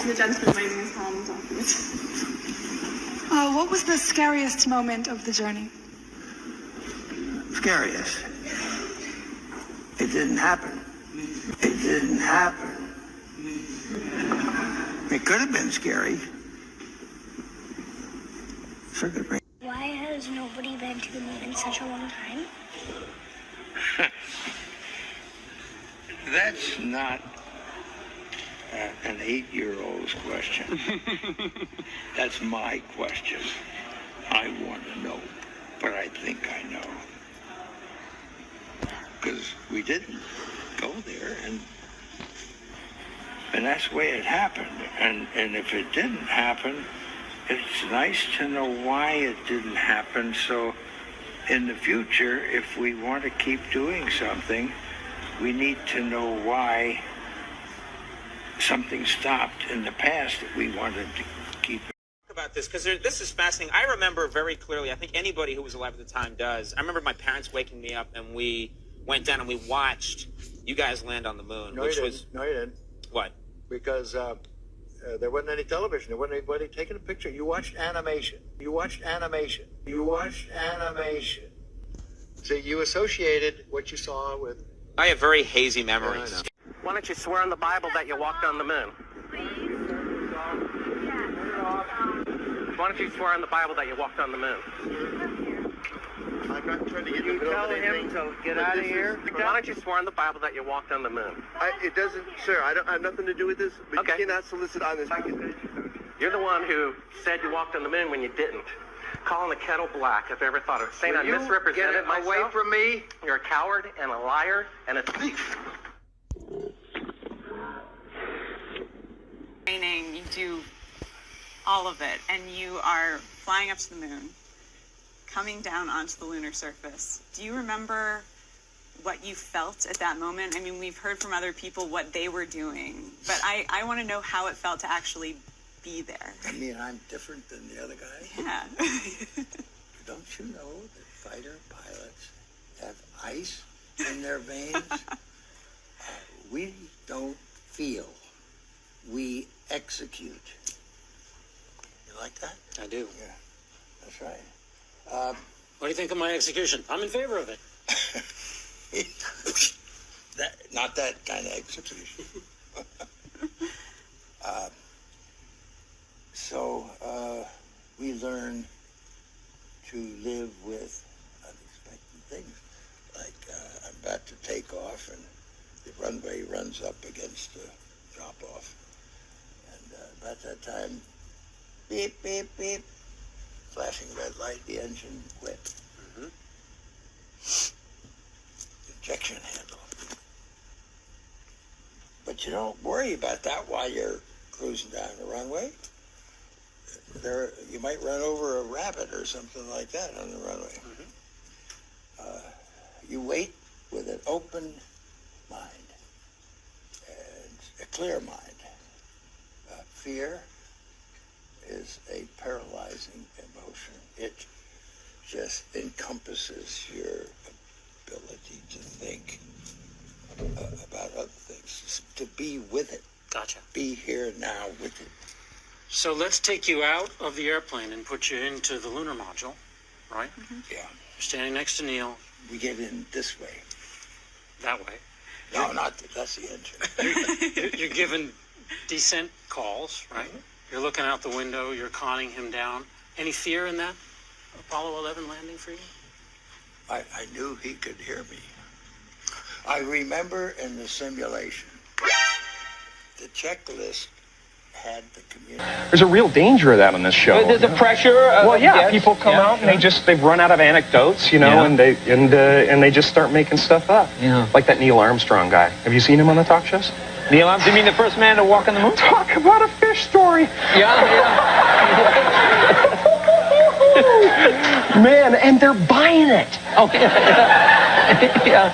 ladies and gentlemen, my name is Tom Dawkins. What was the scariest moment of the journey? Scariest? It didn't happen. It didn't happen. It could have been scary. Sure could be. Why has nobody been to the moon in such a long time? That's not an 8-year-old's question. That's my question. I want to know, but I think I know. Because we didn't go there, and that's the way it happened. And if it didn't happen, it's nice to know why it didn't happen. So in the future, if we want to keep doing something, we need to know why something stopped in the past that we wanted to keep. About this, because this is fascinating. I remember very clearly, I think anybody who was alive at the time does. I remember my parents waking me up, and we went down and we watched you guys land on the moon. No, you didn't. What? Because there wasn't any television. There wasn't anybody taking a picture. You watched animation. So you associated what you saw with... I have very hazy memories. Yeah, Why don't you swear on the Bible that you walked on the moon? Why don't you swear on the Bible that you walked on the moon? I'm not trying to get You tell him to get out of here. Why don't you swear on the Bible that you walked on the moon? It doesn't, sir. I have nothing to do with this. But Okay. You cannot solicit on this. You're the one who said you walked on the moon when you didn't. Calling the kettle black, if you ever thought of it. Saying I misrepresented myself. Away from me. You're a coward and a liar and a thief. Training, you do all of it, and you are flying up to the moon, coming down onto the lunar surface. Do you remember what you felt at that moment? I mean, we've heard from other people what they were doing, but I want to know how it felt to actually be there. I mean, I'm different than the other guy. Yeah. Don't you know that fighter pilots have ice in their veins? We don't feel. We execute. You like that? I do. Yeah, that's right. What do you think of my execution? I'm in favor of it. Not that kind of execution. So we learn to live with unexpected things. Like I'm about to take off, and the runway runs up against a drop-off. And about that time, beep, beep, beep, flashing red light, the engine quit. Mm-hmm. Injection handle. But you don't worry about that while you're cruising down the runway. You might run over a rabbit or something like that on the runway. Mm-hmm. You wait with an open mind and a clear mind. Fear is a paralyzing emotion. It just encompasses your ability to think about other things, to be with it. Gotcha. Be here now with it. So let's take you out of the airplane and put you into the lunar module, right? Mm-hmm. Yeah. You're standing next to Neil. We get in this way. That way. No, that's the engine. You're given descent calls, right? Mm-hmm. You're looking out the window. You're conning him down. Any fear in that Apollo 11 landing for you? I knew he could hear me. I remember in the simulation, the checklist had the community. There's a real danger of that on this show. The pressure. Well, yeah, people come out and they've run out of anecdotes, and they just start making stuff up. Yeah. Like that Neil Armstrong guy. Have you seen him on the talk shows? Neil Armstrong, you mean the first man to walk on the moon? Talk about a fish story. Yeah. Man, and they're buying it. Oh, yeah. Yeah.